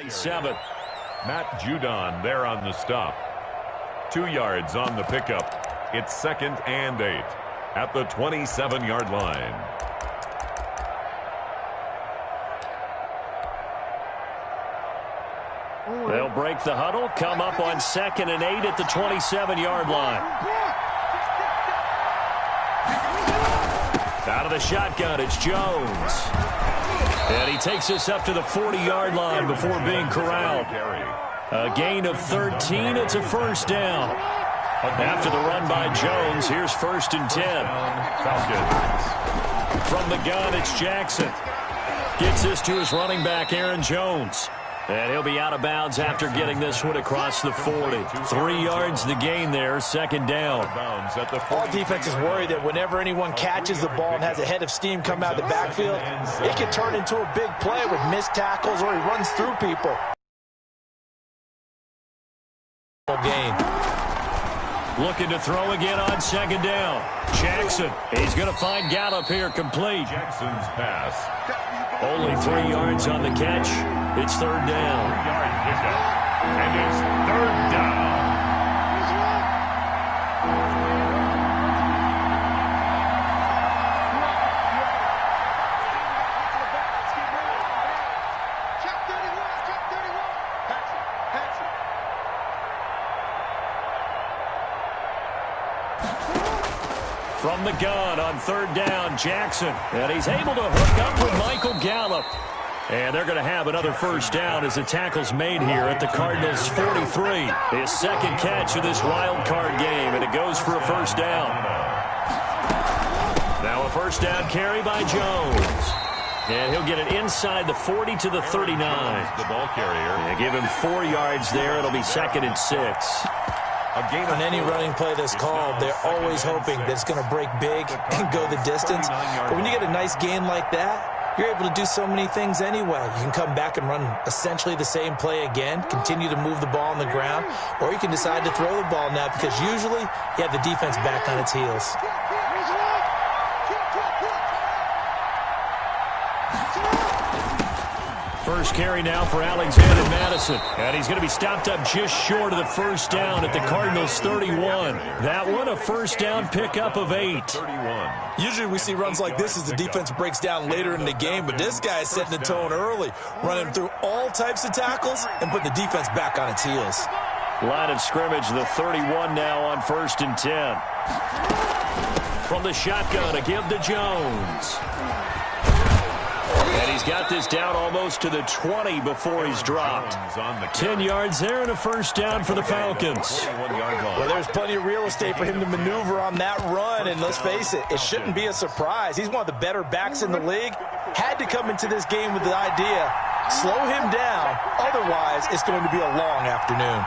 7. Matt Judon there on the stop. 2 yards on the pickup. It's 2nd and 8 at the 27-yard line. They'll break the huddle, come up on 2nd and 8 at the 27-yard line. Out of the shotgun, it's Jones. And he takes us up to the 40-yard line before being corralled. A gain of 13, it's a first down. After the run by Jones, here's 1st and 10. From the gun, it's Jackson. Gets this to his running back, Aaron Jones. And he'll be out of bounds after getting this one across the 40. 3 yards the gain there, 2nd down. All defenses worry that whenever anyone catches the ball and has a head of steam come out of the backfield, it can turn into a big play with missed tackles or he runs through people. Game. Looking to throw again on 2nd down. Jackson, he's going to find Gallup here, complete. Jackson's pass. Only 3 yards on the catch. It's 3rd down. 3-yard pickup. And it's 3rd down. From the gun on 3rd down, Jackson. And he's able to hook up with Michael Gallup. And they're going to have another first down as the tackle's made here at the Cardinals' 43. His 2nd catch of this wild card game, and it goes for a first down. Now a first down carry by Jones. And he'll get it inside the 40 to the 39. The ball carrier. And give him 4 yards there. It'll be 2nd and 6. On any running play that's called, they're always hoping that it's going to break big and go the distance. But when you get a nice gain like that, you're able to do so many things anyway. You can come back and run essentially the same play again, continue to move the ball on the ground, or you can decide to throw the ball now because usually you have the defense back on its heels. First carry now for Alexander Madison. And he's going to be stopped up just short of the first down at the Cardinals' 31. That one, a first down pickup of 8. 31. Usually we see runs like this as the defense breaks down later in the game, but this guy is setting the tone early, running through all types of tackles and putting the defense back on its heels. Line of scrimmage, the 31 now on 1st and 10. From the shotgun, a give to Jones. And he's got this down almost to the 20 before he's dropped. 10 yards there and a first down for the Falcons. Well, there's plenty of real estate for him to maneuver on that run, and let's face it, it shouldn't be a surprise. He's one of the better backs in the league. Had to come into this game with the idea, slow him down, otherwise it's going to be a long afternoon.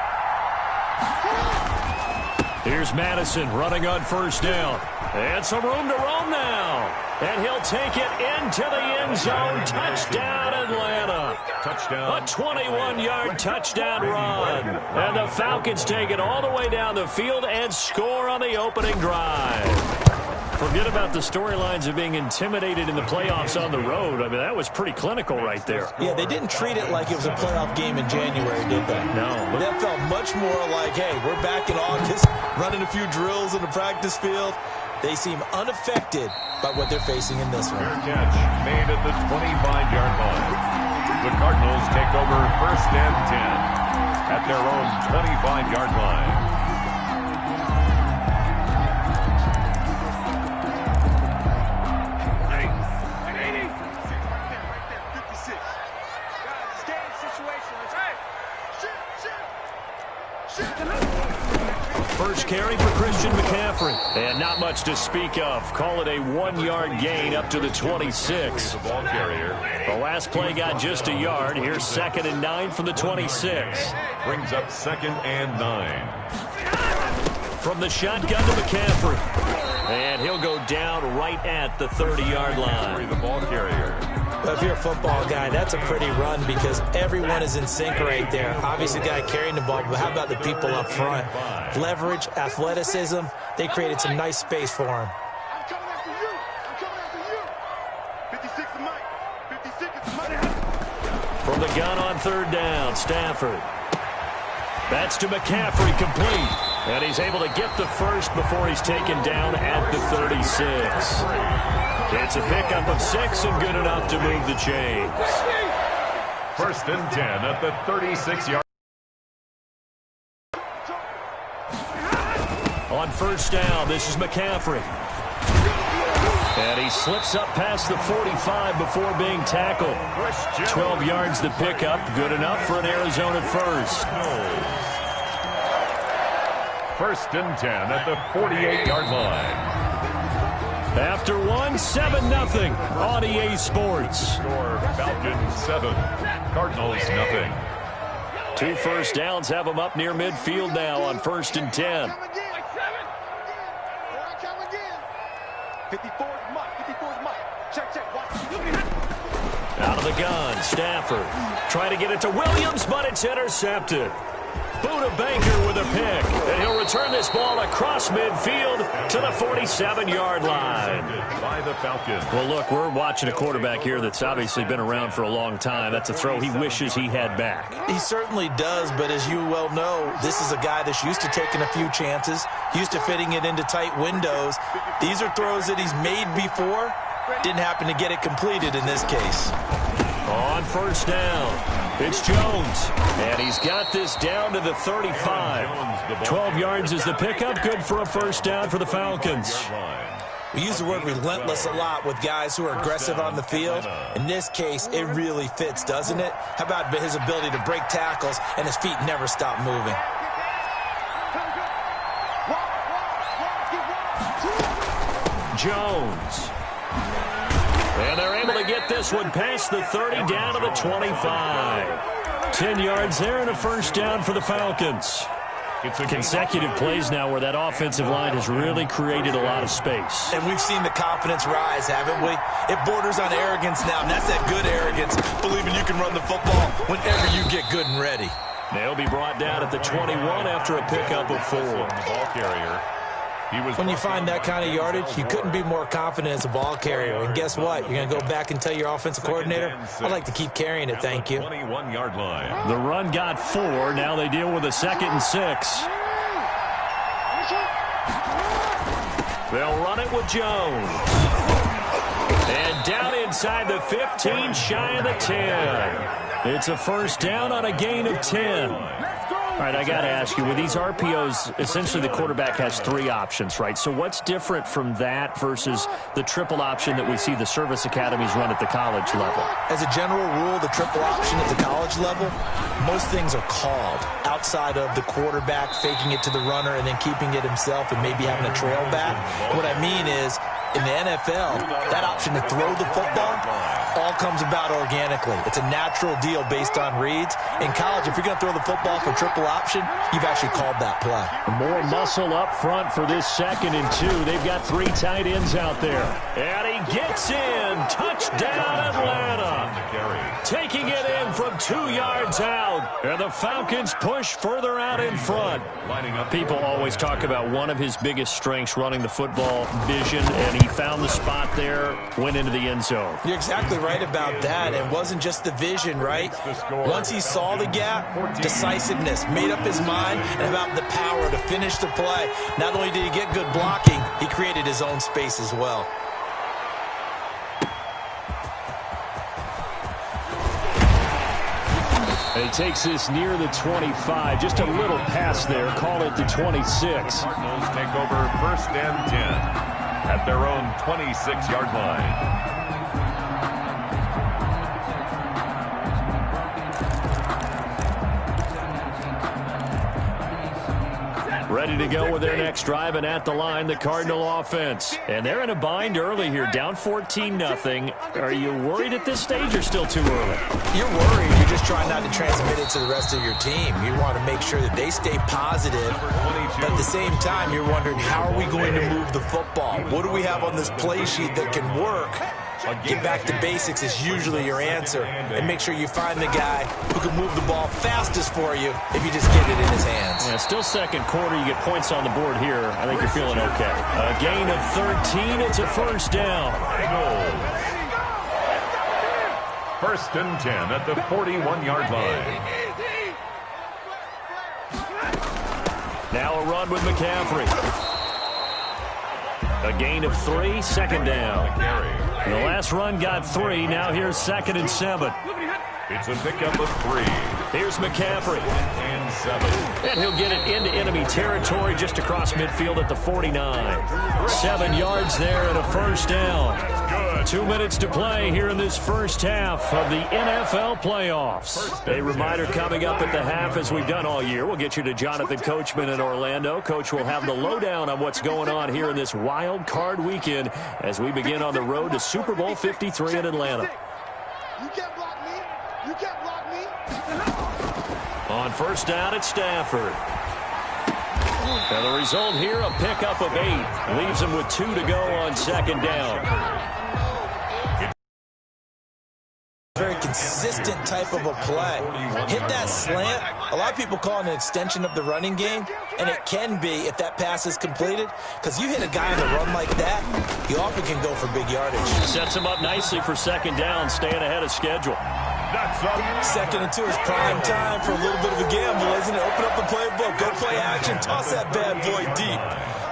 Here's Madison running on first down. And some room to roam now. And he'll take it into the end zone. Touchdown, Atlanta. Touchdown. A 21-yard touchdown run. And the Falcons take it all the way down the field and score on the opening drive. Forget about the storylines of being intimidated in the playoffs on the road. I mean, that was pretty clinical right there. Yeah, they didn't treat it like it was a playoff game in January, did they? No. That felt much more like, hey, we're back in August, running a few drills in the practice field. They seem unaffected by what they're facing in this one. Fair catch made at the 25-yard line. The Cardinals take over 1st and 10 at their own 25-yard line. First carry for Christian McCaffrey. And not much to speak of. Call it a 1-yard gain up to the 26. The ball carrier. The last play got just a yard. Here's 2nd and 9 from the 26. Brings up 2nd and 9. From the shotgun to McCaffrey. And he'll go down right at the 30-yard line. The ball carrier. Well, if you're a football guy, that's a pretty run because everyone is in sync right there. Obviously, the guy carrying the ball, but how about the people up front? Leverage, athleticism, they created some nice space for him. I'm coming after you. 56 is Mike. 56 is Mike. From the gun on third down, Stafford. That's to McCaffrey, complete. And he's able to get the first before he's taken down at the 36. It's a pickup of 6 and good enough to move the chains. 1st and 10 at the 36-yard. On first down, this is McCaffrey. And he slips up past the 45 before being tackled. 12 yards to pick up, good enough for an Arizona first. 1st and 10 at the 48-yard line. After 7-0 on EA Sports. Score Falcons 7, Cardinals nothing. 2 first downs have them up near midfield now on 1st and 10. 54's Mike. Check. Out of the gun, Stafford. Trying to get it to Williams, but it's intercepted. Buda Baker with a pick. And he'll return this ball across midfield to the 47-yard line. By the Falcons. Well, look, we're watching a quarterback here that's obviously been around for a long time. That's a throw he wishes he had back. He certainly does, but as you well know, this is a guy that's used to taking a few chances, used to fitting it into tight windows. These are throws that he's made before. Didn't happen to get it completed in this case. On first down, it's Jones, and he's got this down to the 35. 12 yards is the pickup, good for a first down for the Falcons. We use the word relentless a lot with guys who are aggressive on the field. In this case, it really fits, doesn't it? How about his ability to break tackles and his feet never stop moving? Jones. And they're able to get this one past the 30 down to the 25. 10 yards there and a first down for the Falcons. Consecutive plays now where that offensive line has really created a lot of space. And we've seen the confidence rise, haven't we? It borders on arrogance now, and that's that good arrogance, believing you can run the football whenever you get good and ready. They'll be brought down at the 21 after a pickup of 4. Ball carrier. When you find that kind of yardage, you couldn't be more confident as a ball carrier. And guess what? You're going to go back and tell your offensive coordinator, I'd like to keep carrying it, thank you. 21-yard line. The run got 4. Now they deal with a 2nd and 6. They'll run it with Jones. And down inside the 15, shy of the 10. It's a first down on a gain of 10. All right, I got to ask you, with these RPOs, essentially the quarterback has 3 options, right? So what's different from that versus the triple option that we see the service academies run at the college level? As a general rule, the triple option at the college level, most things are called outside of the quarterback faking it to the runner and then keeping it himself and maybe having a trail back. What I mean is, in the NFL, that option to throw the football all comes about organically. It's a natural deal based on reads. In college, if you're going to throw the football for triple option, you've actually called that play. More muscle up front for this 2nd and 2. They've got 3 tight ends out there. And he gets in. Touchdown, Atlanta. Taking it in from 2 yards out. And the Falcons push further out in front. People always talk about one of his biggest strengths, running the football, vision, and he found the spot there, went into the end zone. You're exactly right about that. It wasn't just the vision, right? Once he saw the gap, decisiveness, made up his mind, and about the power to finish the play. Not only did he get good blocking, he created his own space as well. He takes this near the 25, just a little pass there, call it the 26. Cardinals take over 1st and 10 at their own 26-yard line. Ready to go with their next drive, and at the line, the Cardinal offense. And they're in a bind early here, down 14-0. Are you worried at this stage or still too early? You're worried. You're just trying not to transmit it to the rest of your team. You want to make sure that they stay positive. But at the same time, you're wondering, how are we going to move the football? What do we have on this play sheet that can work? Get back to basics is usually your answer. And make sure you find the guy who can move the ball fastest for you if you just get it in his hands. Yeah, still 2nd quarter. You get points on the board here. I think you're feeling okay. A gain of 13. It's a first down. First and 10 at the 41-yard line. Now a run with McCaffrey. A gain of 3, second down. The last run got 3. Now here's 2nd and 7. It's a pickup of 3. Here's McCaffrey. And 7. And he'll get it into enemy territory just across midfield at the 49. 7 yards there and a first down. Good. 2 minutes to play here in this first half of the NFL playoffs. A reminder coming up at the half, as we've done all year. We'll get you to Jonathan Coachman in Orlando. Coach will have the lowdown on what's going on here in this wild card weekend as we begin on the road to Super Bowl 53 in Atlanta. You can't block me. You can't block me. On first down, it's Stafford. And the result here, a pickup of 8. Leaves him with 2 to go on second down. Very consistent type of a play. Hit that slant. A lot of people call it an extension of the running game, and it can be if that pass is completed, because you hit a guy on the run like that, you often can go for big yardage. Sets him up nicely for second down, staying ahead of schedule. That's up. 2nd and 2 is prime time for a little bit of a gamble, isn't it? Open up the playbook, go play action, toss that bad boy deep.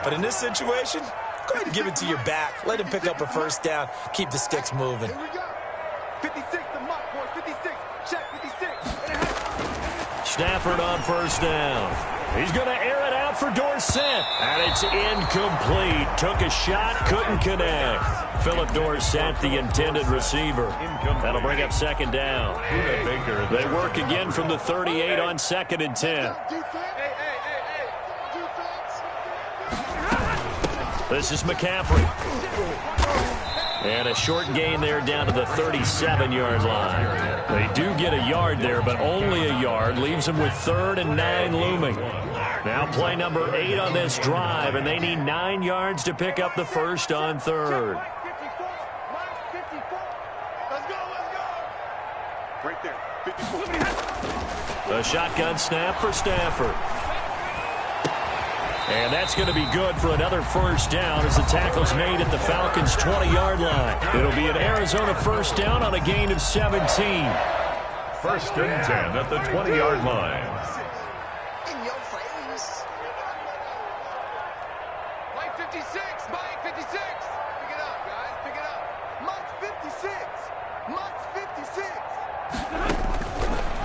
But in this situation, go ahead and give it to your back. Let him pick up a first down. Keep the sticks moving. Here we go. 56 the mark, boys. 56. Check 56. Stafford on first down. He's going to air it out for Dorsett. And it's incomplete. Took a shot, couldn't connect. Philip Dorsett, the intended receiver. That'll bring up second down. They work again from the 38 on 2nd and 10. This is McCaffrey. And a short gain there down to the 37-yard line. They do get a yard there, but only a yard. Leaves them with 3rd and 9 looming. Now play number 8 on this drive, and they need 9 yards to pick up the first on 3rd. Let's go. Right there. 54. A shotgun snap for Stafford. And that's going to be good for another first down as the tackle's made at the Falcons' 20-yard line. It'll be an Arizona first down on a gain of 17. First and 10 at the 20-yard line. In your face. Mike 56. Mike 56. Pick it up, guys. Pick it up. Mike 56. Mike 56.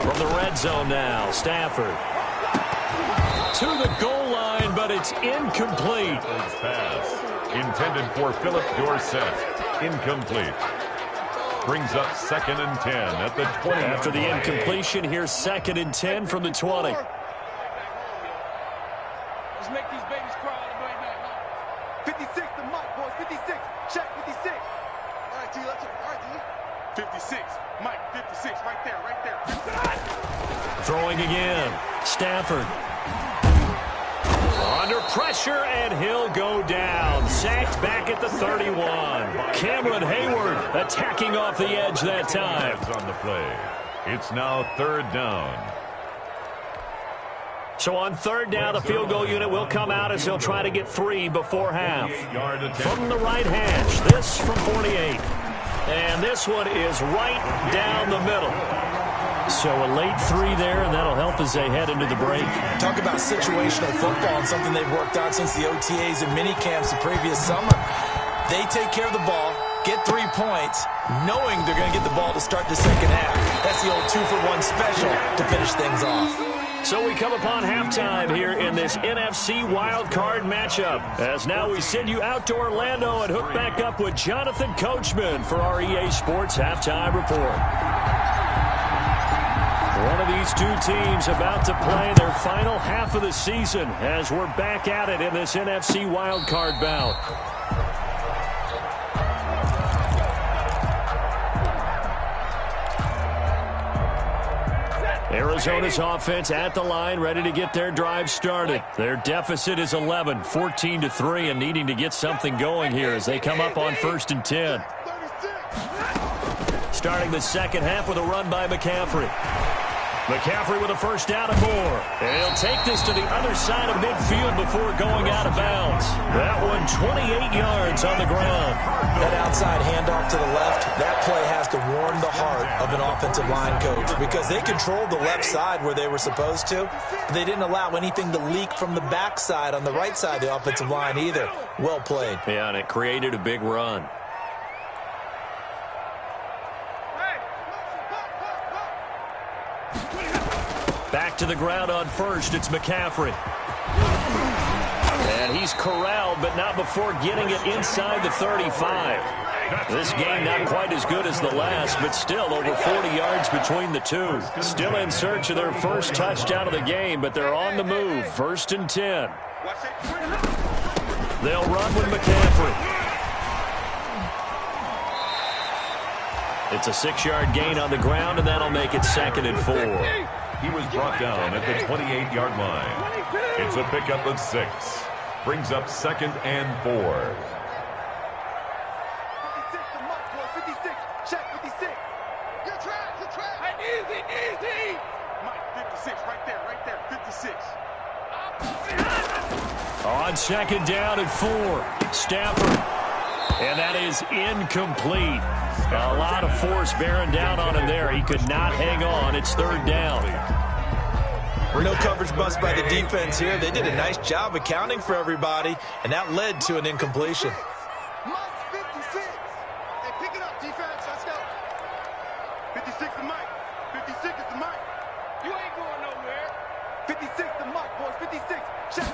From the red zone now, Stafford. To the goal line, but it's incomplete. Pass intended for Philip Dorsett. Incomplete. Brings up 2nd and 10 at the 20. After the incompletion, here's 2nd and 10 from the 20. Let's make these babies cry all the way back home. 56 the Mike, boys. 56. Check 56. All right, T. Let's go. All right, T. 56. Mike 56. Right there. Right there. Throwing again. Stafford. Under pressure, and he'll go down. Sacked back at the 31. Cameron Hayward attacking off the edge that time. On the play. It's now 3rd down. So on 3rd down, the field goal unit will come out as he'll try to get 3 before half. From the right hash, this from 48. And this one is right down the middle. So a late 3 there, and that'll help as they head into the break. Talk about situational football and something they've worked on since the OTAs and mini camps the previous summer. They take care of the ball, get 3 points, knowing they're going to get the ball to start the second half. That's the old 2-for-1 special to finish things off. So we come upon halftime here in this NFC wildcard matchup. As now we send you out to Orlando and hook back up with Jonathan Coachman for our EA Sports Halftime Report. One of these two teams about to play their final half of the season as we're back at it in this NFC wildcard bout. Arizona's offense at the line, ready to get their drive started. Their deficit is 11, 14-3, and needing to get something going here as they come up on 1st and 10. Starting the second half with a run by McCaffrey. McCaffrey with a first down and more. And he'll take this to the other side of midfield before going out of bounds. That one 28 yards on the ground. That outside handoff to the left, that play has to warm the heart of an offensive line coach because they controlled the left side where they were supposed to. But they didn't allow anything to leak from the backside on the right side of the offensive line either. Well played. Yeah, and it created a big run. Back to the ground on first. It's McCaffrey. And he's corralled, but not before getting it inside the 35. This game not quite as good as the last, but still over 40 yards between the two. Still in search of their first touchdown of the game, but they're on the move. 1st and 10. They'll run with McCaffrey. It's a 6-yard gain on the ground, and that'll make it 2nd and 4. He was brought down at the 28-yard line. It's a pickup of 6. Brings up 2nd and 4. 56 to Mike, boys. 56. Check 56. You're trapped. You're trapped. Easy, easy. Mike, 56. Right there. 56. On 2nd down and 4. Stafford. And that is incomplete. A lot of force bearing down on him there. He could not hang on. It's 3rd down. No coverage bust by the defense here. They did a nice job accounting for everybody, and that led to an incompletion. Mike, 56. Hey, pick it up, defense. Let's go. 56 to Mike. 56 is to Mike. You ain't going nowhere. 56 to Mike, boys. 56. Check.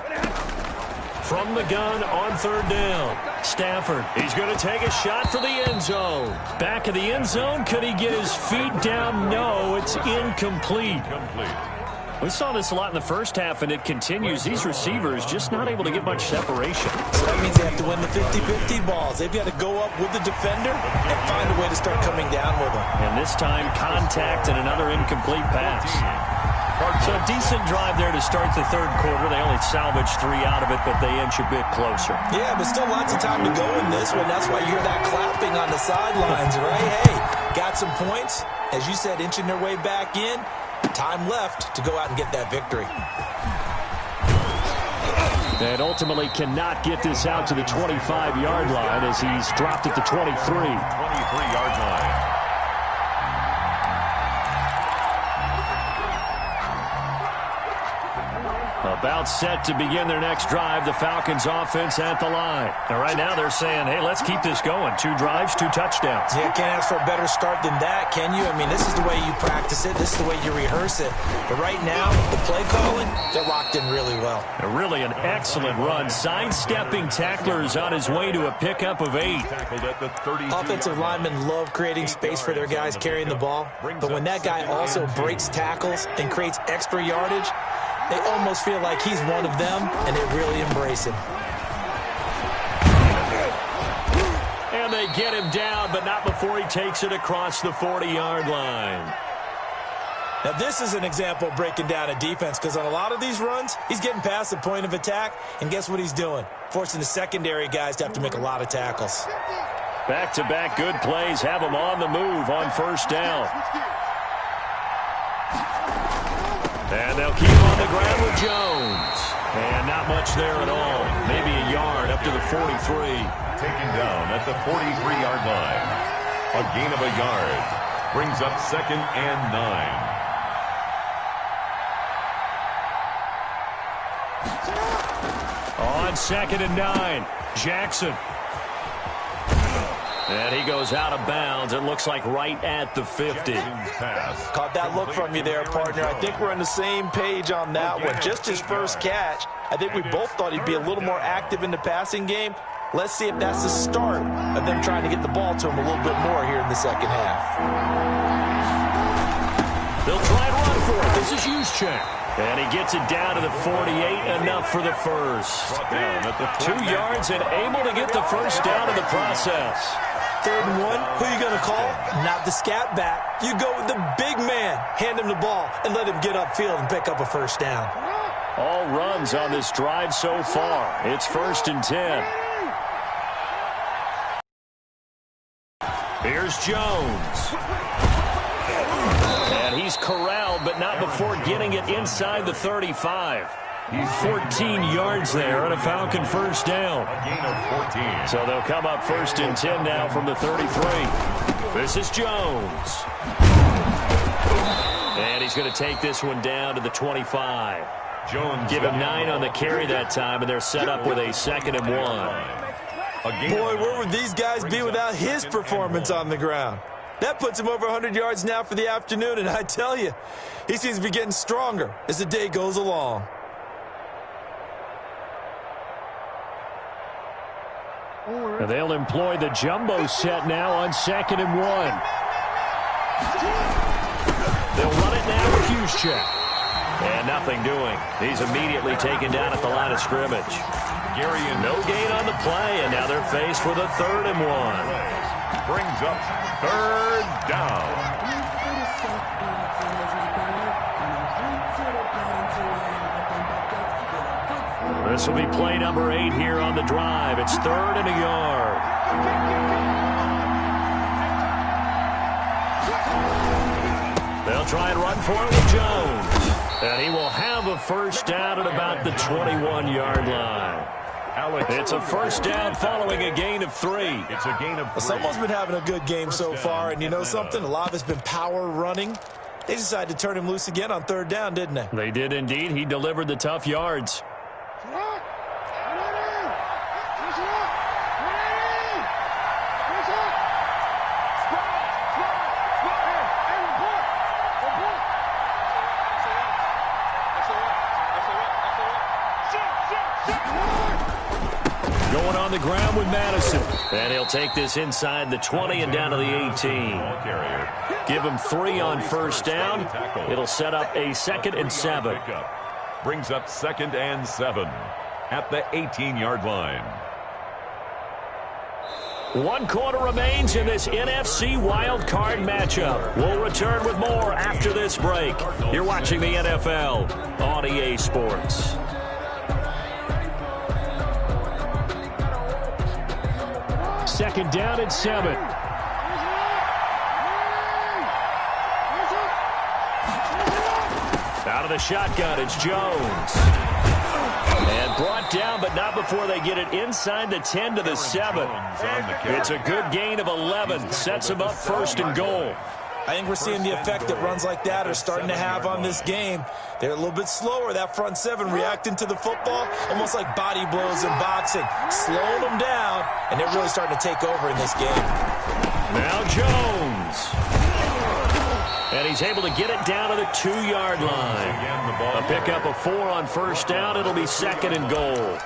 From the gun on 3rd down. Stafford, he's going to take a shot for the end zone. Back of the end zone. Could he get his feet down? No, it's incomplete. We saw this a lot in the first half, and it continues. These receivers just not able to get much separation. So that means they have to win the 50-50 balls. They've got to go up with the defender and find a way to start coming down with them. And this time, contact and another incomplete pass. So a decent drive there to start the 3rd quarter. They only salvaged 3 out of it, but they inch a bit closer. Yeah, but still lots of time to go in this one. That's why you hear that clapping on the sidelines, right? Hey, got some points. As you said, inching their way back in. Time left to go out and get that victory. And ultimately cannot get this out to the 25-yard line as he's dropped at the 23. 23-yard line. About set to begin their next drive. The Falcons offense at the line. And right now they're saying, hey, let's keep this going. 2 drives, 2 touchdowns. Yeah, can't ask for a better start than that, can you? I mean, this is the way you practice it. This is the way you rehearse it. But right now, the play calling, they're locked in really well. Really an excellent run. Sidestepping tacklers on his way to a pickup of 8. Offensive linemen love creating space for their guys carrying the ball. But when that guy also breaks tackles and creates extra yardage, they almost feel like he's one of them, and they really embrace him. And they get him down, but not before he takes it across the 40-yard line. Now, this is an example of breaking down a defense, because on a lot of these runs, he's getting past the point of attack, and guess what he's doing? Forcing the secondary guys to have to make a lot of tackles. Back-to-back good plays have him on the move on 1st down. And they'll keep on the ground with Jones. And not much there at all. Maybe a yard up to the 43. Taken down at the 43-yard line. A gain of a yard. Brings up 2nd and 9. On 2nd and 9, Jackson. And he goes out of bounds. It looks like right at the 50. Caught that look from you there, partner. I think we're on the same page on that one. Just his first catch. I think we both thought he'd be a little more active in the passing game. Let's see if that's the start of them trying to get the ball to him a little bit more here in the second half. They'll try and run for it. This is Juszczyk. And he gets it down to the 48, enough for the first. 2 yards and able to get the first down in the process. 3rd and 1, who are you going to call? Not the scat back. You go with the big man. Hand him the ball and let him get upfield and pick up a first down. All runs on this drive so far. It's 1st and 10. Here's Jones. And he's corralled, but not before getting it inside the 35. 14 yards there and a Falcon first down. A gain of 14. So they'll come up 1st and 10 now from the 33. This is Jones. And he's going to take this one down to the 25. Jones Give him 9 on the carry that time, and they're set up with a 2nd and 1. Boy, where would these guys be without his performance on the ground? That puts him over 100 yards now for the afternoon, and I tell you, he seems to be getting stronger as the day goes along. And they'll employ the jumbo set now on 2nd and 1. They'll run it now with Juszczyk. And nothing doing. He's immediately taken down at the line of scrimmage. No gain on the play, and now they're faced with a 3rd and 1. Brings up 3rd down. This will be play number 8 here on the drive. It's 3rd and a yard. They'll try and run for it with Jones. And he will have a first down at about the 21-yard line. It's a first down following a gain of 3. It's a gain of 3. Someone's been having a good game so far, and you know something? A lot of it's been power running. They decided to turn him loose again on 3rd down, didn't they? They did indeed. He delivered the tough yards. Going on the ground with Madison. And he'll take this inside the 20 and down to the 18. Give him 3 on first down. It'll set up a 2nd and 7. Brings up 2nd and 7 at the 18-yard line. 1 quarter remains in this NFC Wild Card matchup. We'll return with more after this break. You're watching the NFL on EA Sports. Second down and 7. Out of the shotgun, it's Jones. And brought down, but not before they get it inside the 10 to the 7. It's a good gain of 11. Sets them up 1st and goal. I think we're seeing the effect that runs like that are starting to have on this game. They're a little bit slower, that front 7, reacting to the football, almost like body blows in boxing. Slow them down, and they're really starting to take over in this game. Now Jones. And he's able to get it down to the 2-yard line. A pickup of 4 on first down. It'll be 2nd and goal.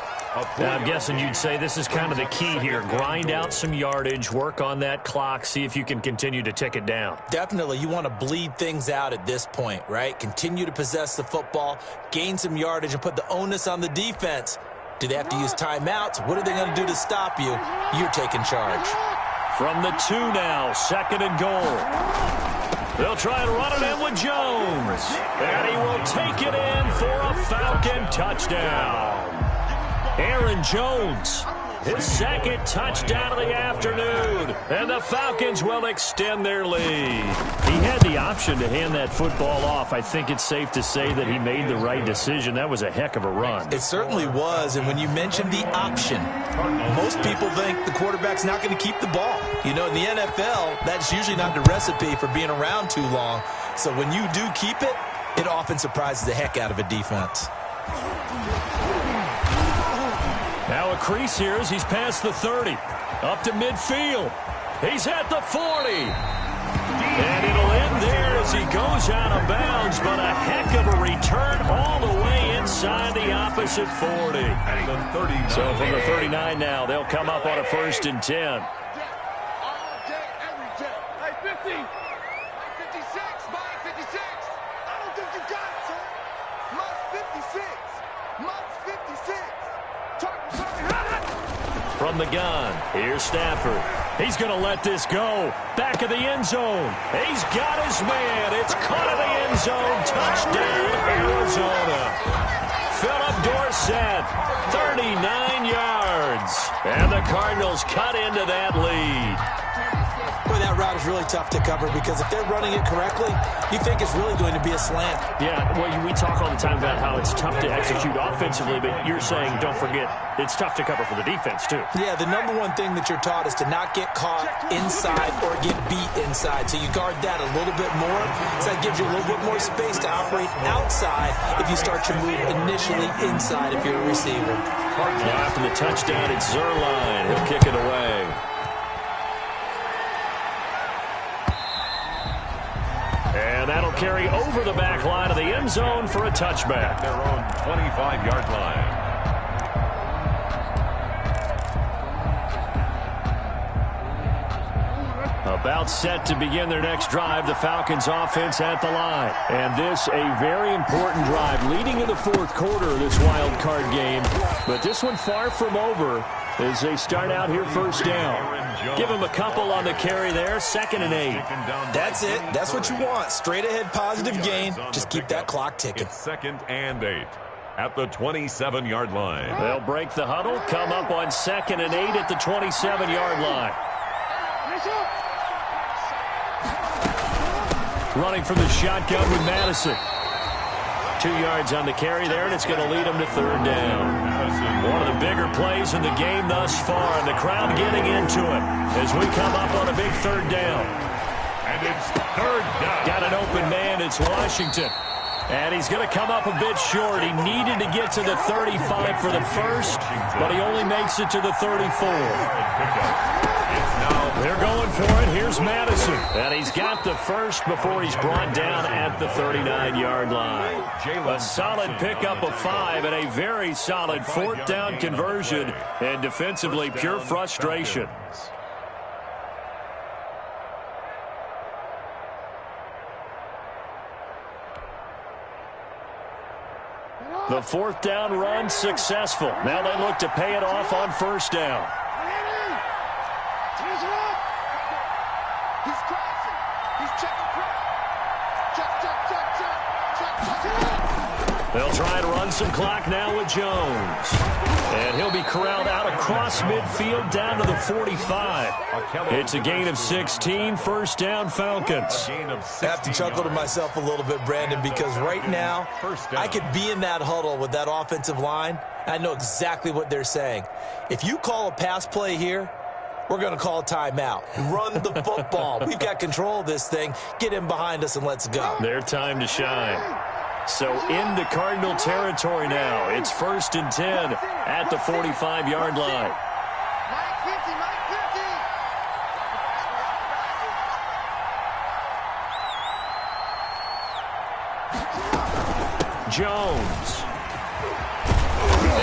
Now, I'm guessing you'd say this is kind of the key here. Grind out some yardage, work on that clock, see if you can continue to tick it down. Definitely. You want to bleed things out at this point, right? Continue to possess the football, gain some yardage, and put the onus on the defense. Do they have to use timeouts? What are they going to do to stop you? You're taking charge. From the 2 now, 2nd and goal. They'll try and run it in with Jones. And he will take it in for a Falcon touchdown. Aaron Jones, his 2nd touchdown of the afternoon. And the Falcons will extend their lead. He had the option to hand that football off. I think it's safe to say that he made the right decision. That was a heck of a run. It certainly was. And when you mentioned the option, most people think the quarterback's not going to keep the ball. You know, in the NFL, that's usually not the recipe for being around too long. So when you do keep it, it often surprises the heck out of a defense. Now a crease here as he's past the 30. Up to midfield. He's at the 40. And it'll end there as he goes out of bounds, but a heck of a return all the way inside the opposite 40. So from the 39 now, they'll come up on a 1st and 10. From the gun, here's Stafford. He's going to let this go. Back of the end zone. He's got his man. It's caught in the end zone. Touchdown, Arizona. Philip Dorsett, 39 yards. And the Cardinals cut into that lead. Boy, that that route is really tough to cover because if they're running it correctly, you think it's really going to be a slant. Yeah, well, we talk all the time about how it's tough to execute offensively, but you're saying, don't forget, it's tough to cover for the defense, too. Yeah, the number one thing that you're taught is to not get caught inside or get beat inside. So you guard that a little bit more. So that gives you a little bit more space to operate outside if you start your move initially inside if you're a receiver. Now after the touchdown, it's Zerline. He'll kick it away. And that'll carry over the back line of the end zone for a touchback. Their own 25-yard line. About set to begin their next drive, the Falcons offense at the line. And this a very important drive leading in the fourth quarter of this wild card game. But this one far from over as they start out here first down. Give them a couple on the carry there, 2nd and 8. That's it. That's what you want. Straight ahead positive gain. Just keep that clock ticking. It's 2nd and 8 at the 27-yard line. They'll break the huddle, come up on 2nd and 8 at the 27-yard line. Running from the shotgun with Madison. 2 yards on the carry there, and it's going to lead them to 3rd down. One of the bigger plays in the game thus far, and the crowd getting into it as we come up on a big 3rd down. And it's 3rd down. Got an open man, it's Washington. And he's going to come up a bit short. He needed to get to the 35 for the first, but he only makes it to the 34. They're going for it. Here's Madison. And he's got the first before he's brought down at the 39-yard line. A solid pickup of 5 and a very solid 4th down conversion. And defensively, pure frustration. The 4th down run successful. Now they look to pay it off on 1st down. They'll try to run some clock now with Jones. And he'll be corralled out across midfield down to the 45. It's a gain of 16, 1st down Falcons. I have to chuckle to myself a little bit, Brandon, because right now I could be in that huddle with that offensive line. I know exactly what they're saying. If you call a pass play here, we're going to call a timeout. Run the football. We've got control of this thing. Get in behind us and let's go. Their time to shine. So into Cardinal territory now. It's 1st and 10 at the 45-yard line. Jones.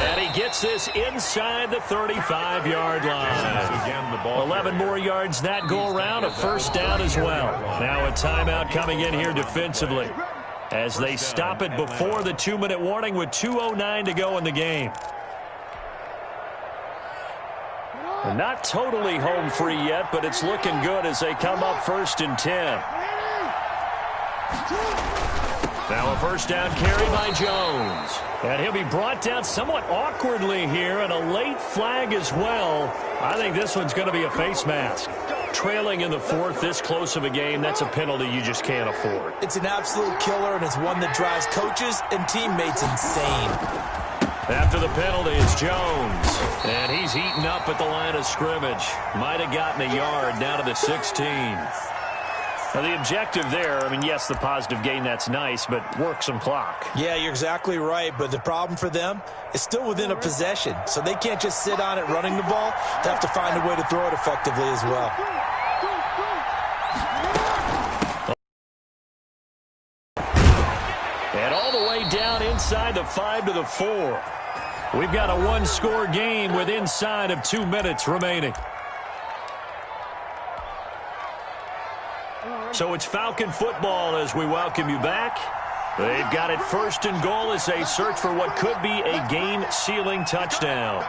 And he gets this inside the 35-yard line. 11 more yards that go around, a 1st down as well. Now a timeout coming in here defensively as they stop it before the 2-minute warning with 2:09 to go in the game. Not totally home free yet, but it's looking good as they come up 1st and 10. Now a 1st down carry by Jones. And he'll be brought down somewhat awkwardly here, and a late flag as well. I think this one's going to be a face mask. Trailing in the 4th, this close of a game, that's a penalty you just can't afford. It's an absolute killer, and it's one that drives coaches and teammates insane. After the penalty, it's Jones. And he's heating up at the line of scrimmage. Might have gotten a yard down to the 16. Now, the objective there, I mean, yes, the positive gain, that's nice, but work some clock. Yeah, you're exactly right, but the problem for them is still within a possession, so they can't just sit on it running the ball. They have to find a way to throw it effectively as well. And all the way down inside the 5 to the 4. We've got a one-score game with inside of 2 minutes remaining. So it's Falcon football as we welcome you back. They've got it 1st and goal as they search for what could be a game-sealing touchdown.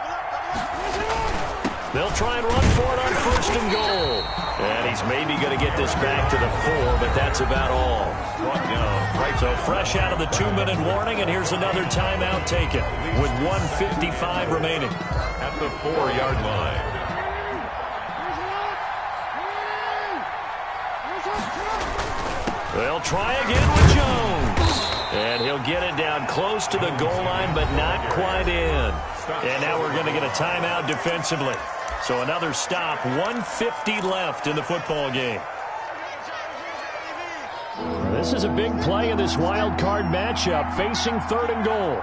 They'll try and run for it on 1st and goal. And he's maybe going to get this back to the 4, but that's about all. So fresh out of the 2-minute warning, and here's another timeout taken with 1:55 remaining. At the 4-yard line. They'll try again with Jones. And he'll get it down close to the goal line, but not quite in. And now we're going to get a timeout defensively. So another stop, 1:50 left in the football game. This is a big play in this wild card matchup, facing 3rd and goal.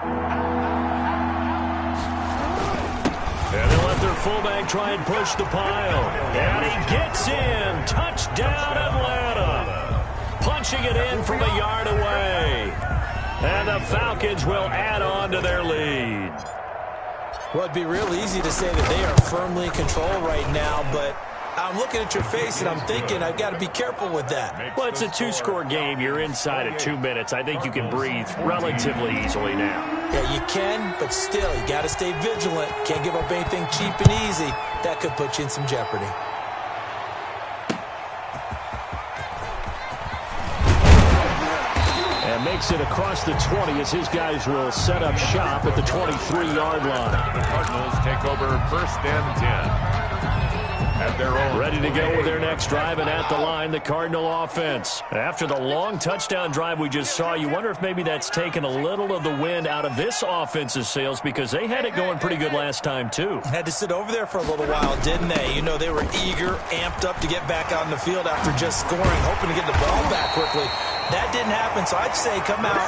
And they'll let their fullback try and push the pile. And he gets in. Touchdown, Atlanta. Punching it in from a yard away. And the Falcons will add on to their lead. Well, it'd be real easy to say that they are firmly in control right now, but I'm looking at your face and I'm thinking I've got to be careful with that. Well, it's a 2-score game. You're inside of 2 minutes. I think you can breathe relatively easily now. Yeah, you can, but still, you got to stay vigilant. Can't give up anything cheap and easy. That could put you in some jeopardy. And makes it across the 20 as his guys will set up shop at the 23-yard line. The Cardinals take over 1st and 10. At their own. Ready to go with their next drive, and at the line, the Cardinal offense. After the long touchdown drive we just saw, you wonder if maybe that's taken a little of the wind out of this offense's sails, because they had it going pretty good last time, too. Had to sit over there for a little while, didn't they? You know, they were eager, amped up to get back out on the field after just scoring, hoping to get the ball back quickly. That didn't happen, so I'd say come out,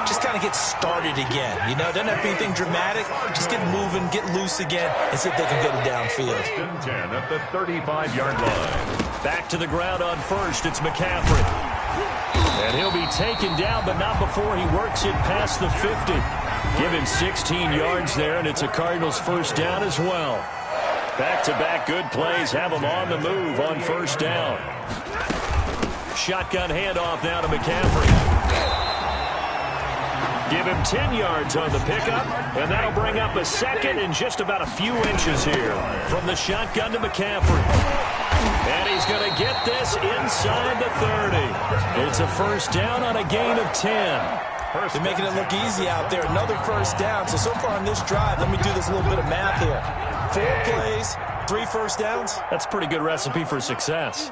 just kind of get started again. You know, doesn't have to be anything dramatic. Just get moving, get loose again, and see if they can get it downfield. 10 at the 35-yard line. Back to the ground on first. It's McCaffrey. And he'll be taken down, but not before he works it past the 50. Give him 16 yards there, and it's a Cardinals first down as well. Back-to-back good plays have them on the move on first down. Shotgun handoff now to McCaffrey. Give him 10 yards on the pickup, and that'll bring up a second and just about a few inches here from the shotgun to McCaffrey. And he's going to get this inside the 30. It's a first down on a gain of 10. They're making it look easy out there. Another first down. So far on this drive, let me do this little bit of math here. 4 plays, 3 first downs. That's a pretty good recipe for success.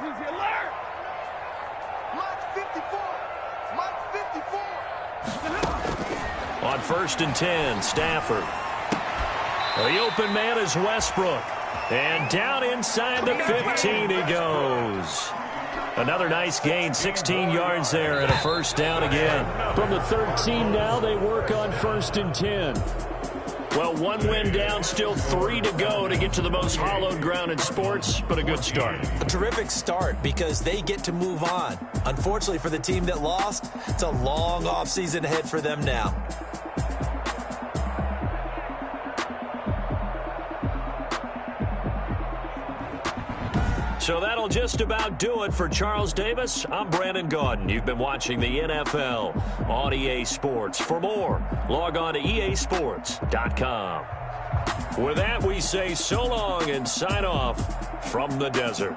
On 1st and 10, Stafford. The open man is Westbrook. And down inside the 15 he goes. Another nice gain, 16 yards there, and a first down again. From the 13 now, they work on 1st and 10. Well, 1 win down, still 3 to go to get to the most hallowed ground in sports, but a good start. A terrific start because they get to move on. Unfortunately for the team that lost, it's a long offseason ahead for them now. So that'll just about do it for Charles Davis. I'm Brandon Gaudin. You've been watching the NFL on EA Sports. For more, log on to easports.com. With that, we say so long and sign off from the desert.